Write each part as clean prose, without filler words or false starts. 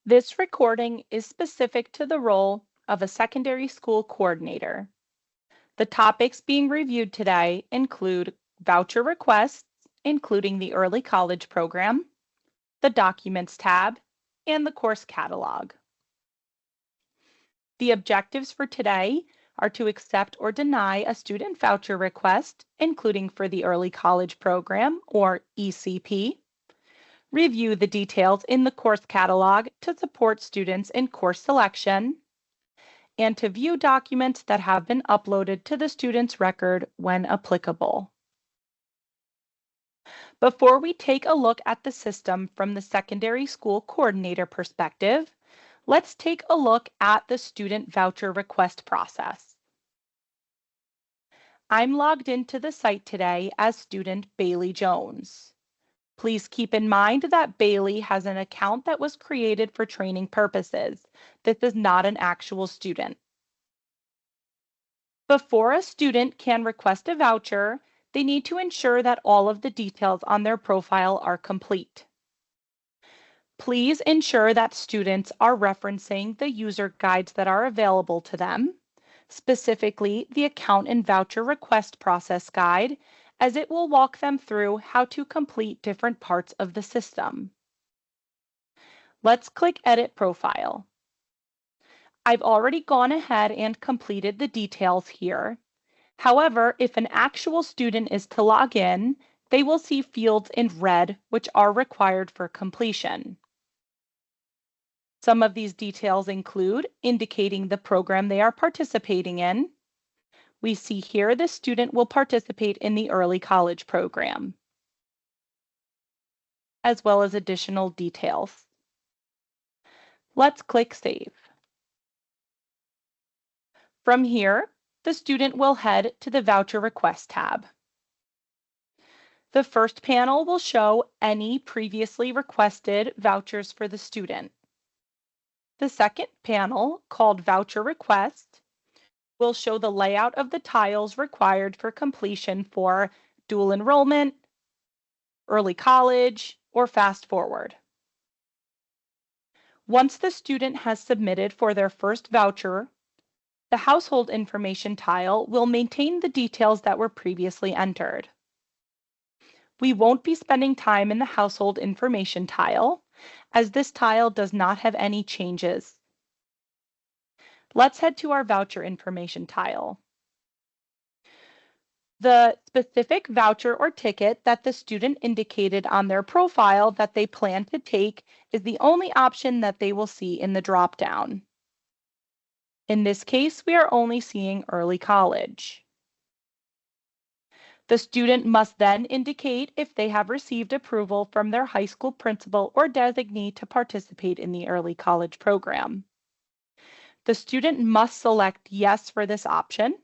This recording is specific to the role of a secondary school coordinator. The topics being reviewed today include voucher requests, including the early college program, the Documents tab, and the course catalog. The objectives for today are to accept or deny a student voucher request, including for the early college program or ECP, review the details in the course catalog to support students in course selection, and to view documents that have been uploaded to the student's record when applicable. Before we take a look at the system from the secondary school coordinator perspective, let's take a look at the student voucher request process. I'm logged into the site today as student Bailey Jones. Please keep in mind that Bailey has an account that was created for training purposes. This is not an actual student. Before a student can request a voucher, they need to ensure that all of the details on their profile are complete. Please ensure that students are referencing the user guides that are available to them, specifically the Account and Voucher Request Process Guide, as it will walk them through how to complete different parts of the system. Let's click Edit Profile. I've already gone ahead and completed the details here. However, if an actual student is to log in, they will see fields in red which are required for completion. Some of these details include indicating the program they are participating in. We see here the student will participate in the early college program, as well as additional details. Let's click Save. From here, the student will head to the Voucher Request tab. The first panel will show any previously requested vouchers for the student. The second panel, called Voucher Request, will show the layout of the tiles required for completion for dual enrollment, early college, or fast forward. Once the student has submitted for their first voucher, the household information tile will maintain the details that were previously entered. We won't be spending time in the household information tile, as this tile does not have any changes. Let's head to our voucher information tile. The specific voucher or ticket that the student indicated on their profile that they plan to take is the only option that they will see in the drop-down. In this case, we are only seeing early college. The student must then indicate if they have received approval from their high school principal or designee to participate in the early college program. The student must select yes for this option.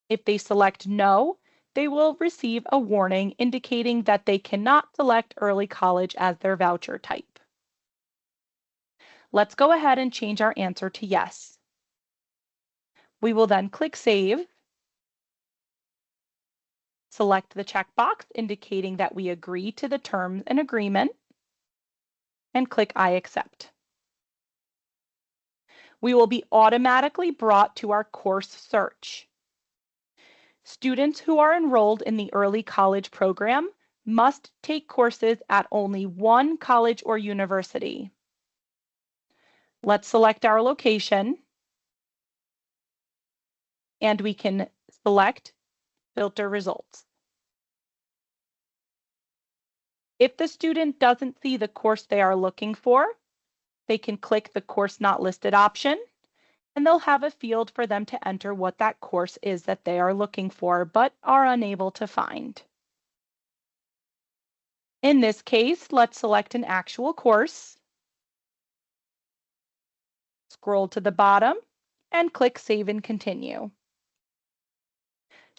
If they select no, they will receive a warning indicating that they cannot select early college as their voucher type. Let's go ahead and change our answer to yes. We will then click Save, select the checkbox indicating that we agree to the terms and agreement, and click I accept. We will be automatically brought to our course search. Students who are enrolled in the early college program must take courses at only one college or university. Let's select our location, and we can select Filter Results. If the student doesn't see the course they are looking for, they can click the Course Not Listed option, and they'll have a field for them to enter what that course is that they are looking for but are unable to find. In this case, let's select an actual course, scroll to the bottom, and click Save and Continue.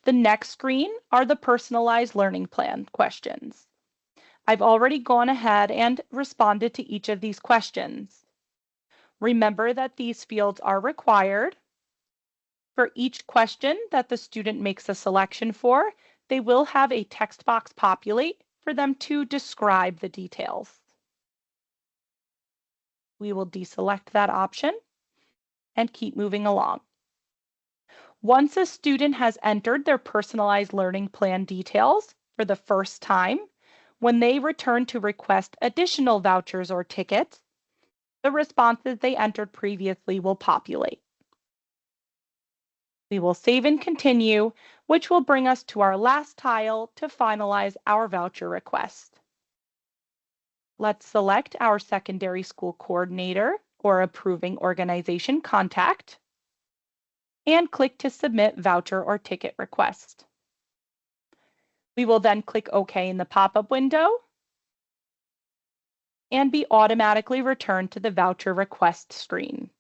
The next screen are the personalized learning plan questions. I've already gone ahead and responded to each of these questions. Remember that these fields are required. For each question that the student makes a selection for, they will have a text box populate for them to describe the details. We will deselect that option and keep moving along. Once a student has entered their personalized learning plan details for the first time, when they return to request additional vouchers or tickets, the responses they entered previously will populate. We will save and continue, which will bring us to our last tile to finalize our voucher request. Let's select our secondary school coordinator or approving organization contact and click to submit voucher or ticket request. We will then click OK in the pop-up window and be automatically returned to the voucher request screen.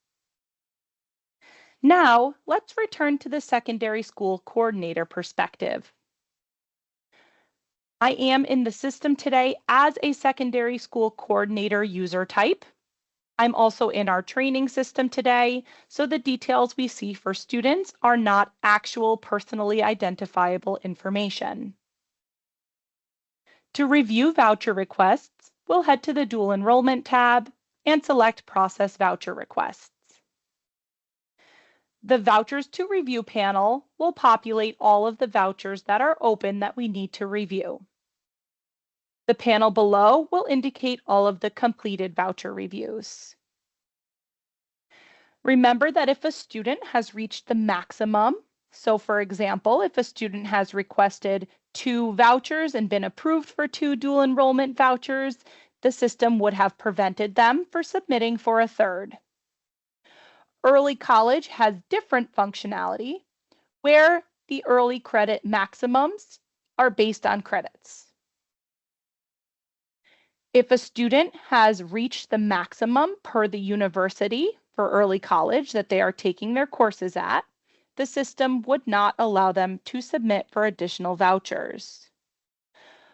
Now, let's return to the secondary school coordinator perspective. I am in the system today as a secondary school coordinator user type. I'm also in our training system today, so the details we see for students are not actual personally identifiable information. To review voucher requests, we'll head to the Dual Enrollment tab and select Process Voucher Requests. The Vouchers to Review panel will populate all of the vouchers that are open that we need to review. The panel below will indicate all of the completed voucher reviews. Remember that if a student has reached the maximum, so for example, if a student has requested 2 vouchers and been approved for 2 dual enrollment vouchers, the system would have prevented them from submitting for a third. Early college has different functionality where the early credit maximums are based on credits. If a student has reached the maximum per the university for early college that they are taking their courses at, the system would not allow them to submit for additional vouchers.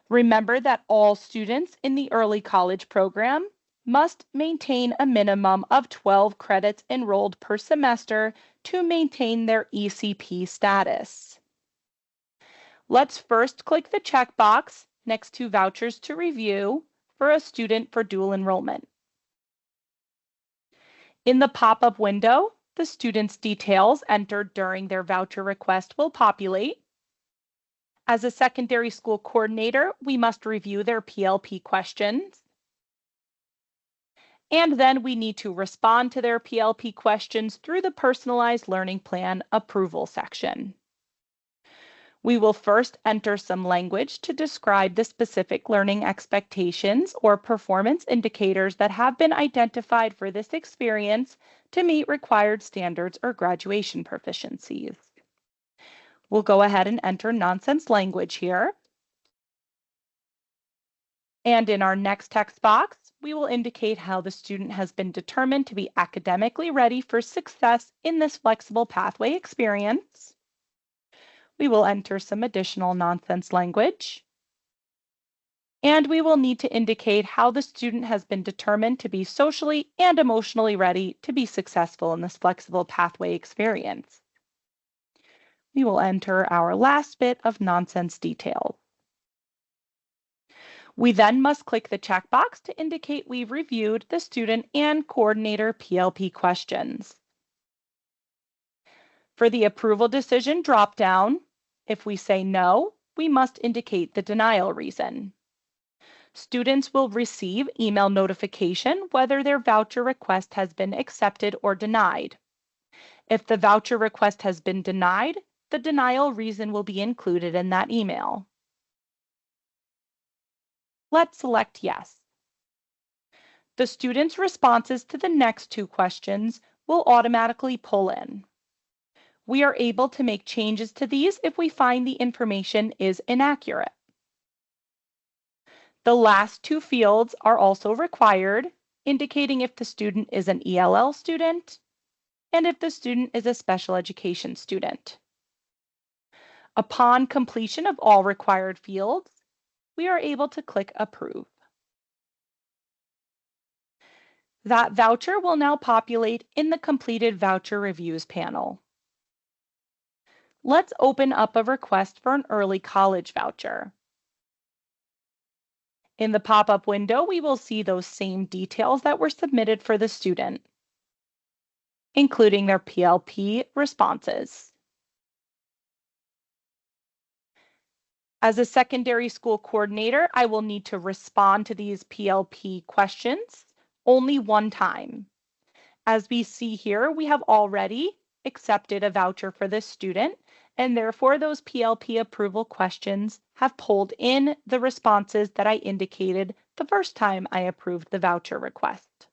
Remember that all students in the early college program must maintain a minimum of 12 credits enrolled per semester to maintain their ECP status. Let's first click the checkbox next to Vouchers to Review for a student for dual enrollment. In the pop-up window, the student's details entered during their voucher request will populate. As a secondary school coordinator, we must review their PLP questions. And then we need to respond to their PLP questions through the Personalized Learning Plan approval section. We will first enter some language to describe the specific learning expectations or performance indicators that have been identified for this experience to meet required standards or graduation proficiencies. We'll go ahead and enter nonsense language here. And in our next text box, we will indicate how the student has been determined to be academically ready for success in this flexible pathway experience. We will enter some additional nonsense language. And we will need to indicate how the student has been determined to be socially and emotionally ready to be successful in this flexible pathway experience. We will enter our last bit of nonsense details. We then must click the checkbox to indicate we've reviewed the student and coordinator PLP questions. For the approval decision dropdown, if we say no, we must indicate the denial reason. Students will receive email notification whether their voucher request has been accepted or denied. If the voucher request has been denied, the denial reason will be included in that email. Let's select yes. The student's responses to the next 2 questions will automatically pull in. We are able to make changes to these if we find the information is inaccurate. The last 2 fields are also required, indicating if the student is an ELL student and if the student is a special education student. Upon completion of all required fields, we are able to click Approve. That voucher will now populate in the Completed Voucher Reviews panel. Let's open up a request for an early college voucher. In the pop-up window, we will see those same details that were submitted for the student, including their PLP responses. As a secondary school coordinator, I will need to respond to these PLP questions only one time. As we see here, we have already accepted a voucher for this student, and therefore those PLP approval questions have pulled in the responses that I indicated the first time I approved the voucher request.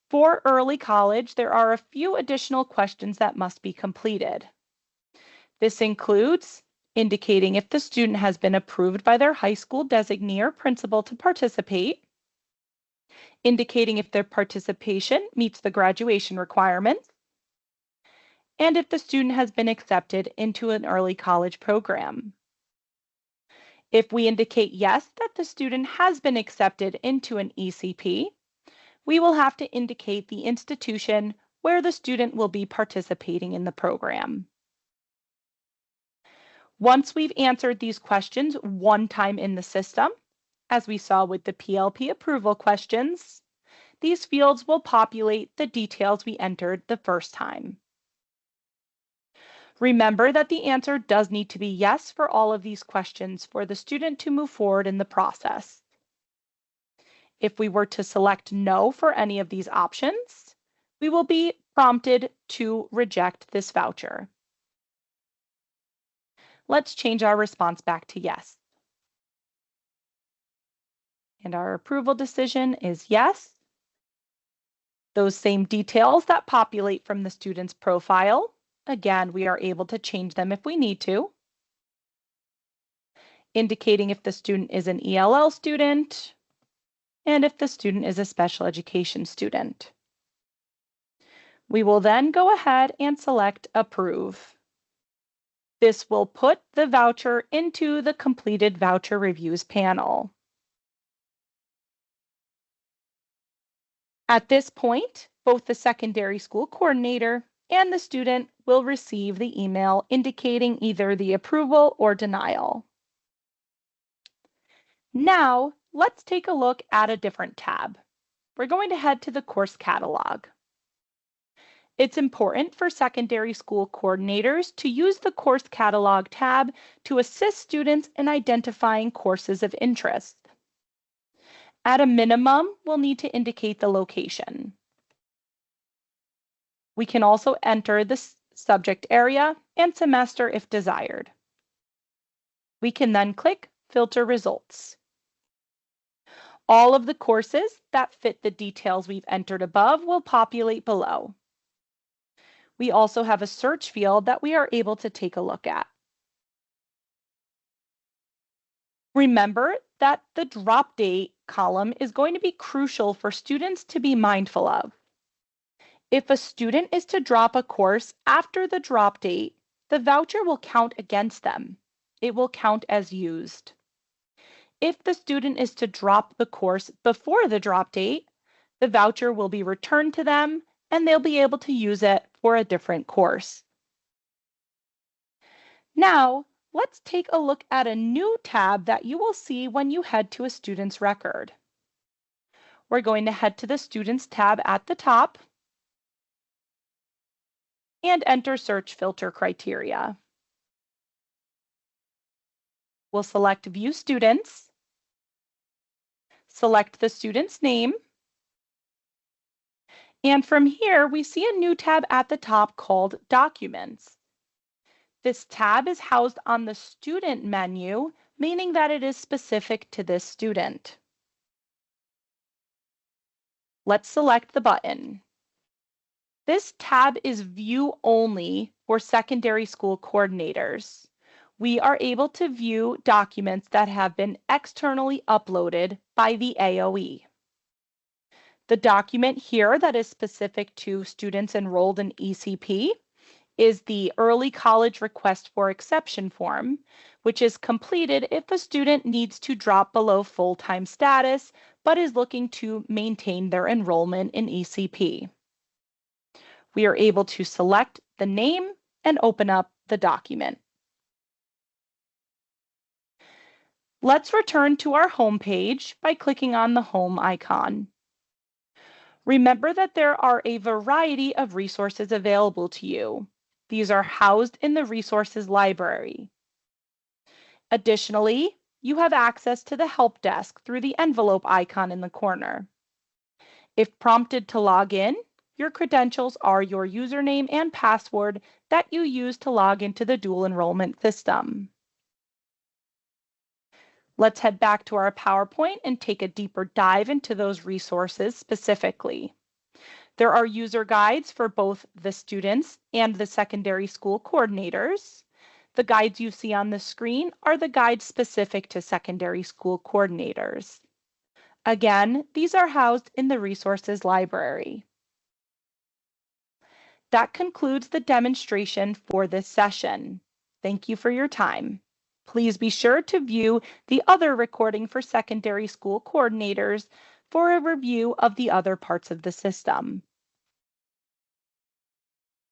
For early college, there are a few additional questions that must be completed. This includes indicating if the student has been approved by their high school designee or principal to participate, indicating if their participation meets the graduation requirements, and if the student has been accepted into an early college program. If we indicate yes, that the student has been accepted into an ECP, we will have to indicate the institution where the student will be participating in the program. Once we've answered these questions one time in the system, as we saw with the PLP approval questions, these fields will populate the details we entered the first time. Remember that the answer does need to be yes for all of these questions for the student to move forward in the process. If we were to select no for any of these options, we will be prompted to reject this voucher. Let's change our response back to yes. And our approval decision is yes. Those same details that populate from the student's profile, again, we are able to change them if we need to, indicating if the student is an ELL student and if the student is a special education student. We will then go ahead and select Approve. This will put the voucher into the completed voucher reviews panel. At this point, both the secondary school coordinator and the student will receive the email indicating either the approval or denial. Now, let's take a look at a different tab. We're going to head to the course catalog. It's important for secondary school coordinators to use the course catalog tab to assist students in identifying courses of interest. At a minimum, we'll need to indicate the location. We can also enter the subject area and semester if desired. We can then click Filter Results. All of the courses that fit the details we've entered above will populate below. We also have a search field that we are able to take a look at. Remember that the drop date column is going to be crucial for students to be mindful of. If a student is to drop a course after the drop date, the voucher will count against them. It will count as used. If the student is to drop the course before the drop date, the voucher will be returned to them and they'll be able to use it for a different course. Now, let's take a look at a new tab that you will see when you head to a student's record. We're going to head to the Students tab at the top and enter Search Filter Criteria. We'll select View Students, select the student's name, and from here, we see a new tab at the top called Documents. This tab is housed on the Student menu, meaning that it is specific to this student. Let's select the button. This tab is view only for secondary school coordinators. We are able to view documents that have been externally uploaded by the AOE. The document here that is specific to students enrolled in ECP is the Early College Request for Exception form, which is completed if a student needs to drop below full-time status but is looking to maintain their enrollment in ECP. We are able to select the name and open up the document. Let's return to our home page by clicking on the home icon. Remember that there are a variety of resources available to you. These are housed in the resources library. Additionally, you have access to the help desk through the envelope icon in the corner. If prompted to log in, your credentials are your username and password that you use to log into the dual enrollment system. Let's head back to our PowerPoint and take a deeper dive into those resources specifically. There are user guides for both the students and the secondary school coordinators. The guides you see on the screen are the guides specific to secondary school coordinators. Again, these are housed in the resources library. That concludes the demonstration for this session. Thank you for your time. Please be sure to view the other recording for secondary school coordinators for a review of the other parts of the system.